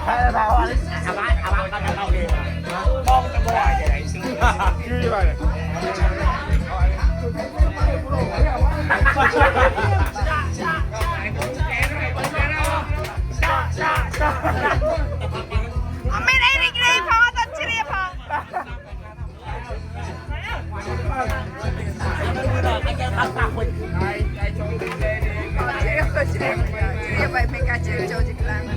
ไม่ได้รีกพอตอนเชียร์พอเชียร์ไปไม่กล้าเจอโจจิกลังเป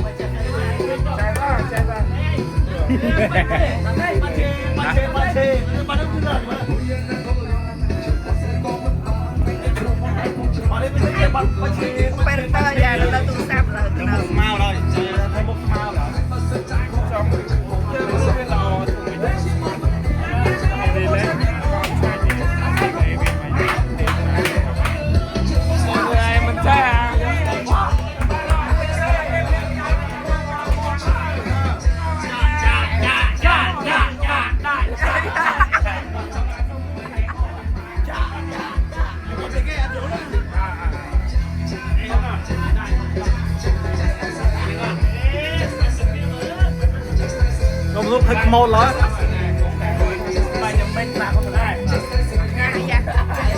็นเตอร์ใหญ่แล้วตู้แซ่บเลยเมาเลยใช้มุกเมาเหรอมันใช่ลูกหมดแล้วไปยังไม่มาก็ได้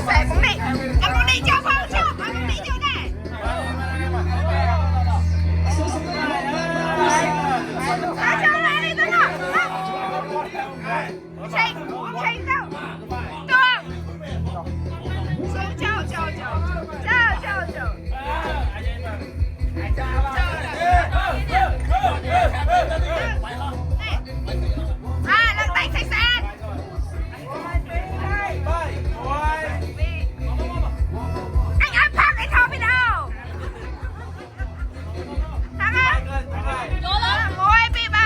ใส่พวกนี้อันพวกนี้เจ้าพ่อชอบอันพวกนี้เจ้าได้เจ้าอะไรตัวน่ะใช่เจ้าตัวเจ้าลังไต่ใส่แซนไอ้พักไอ้ทอพี่ดาวทำไมโอ้ยปีใบ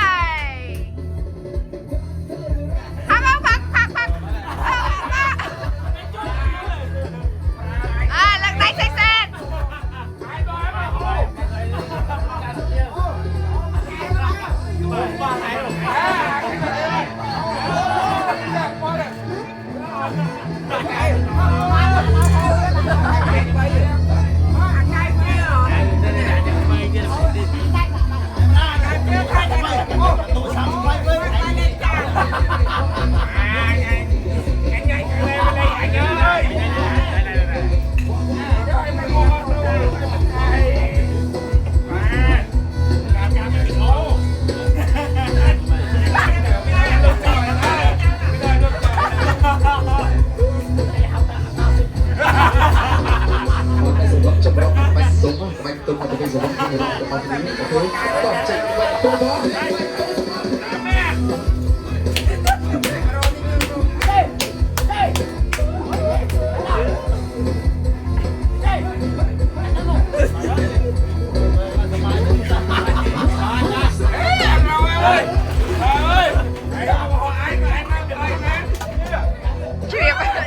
ทำเอาพักลังไต่ใส่แซน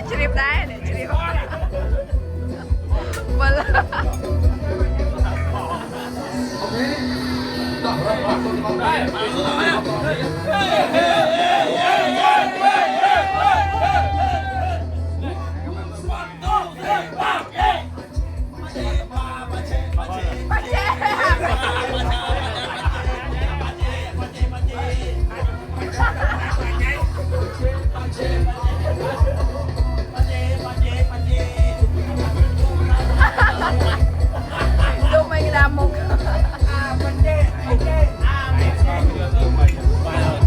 Chiripได้เนี่ยชริปมาแล้ว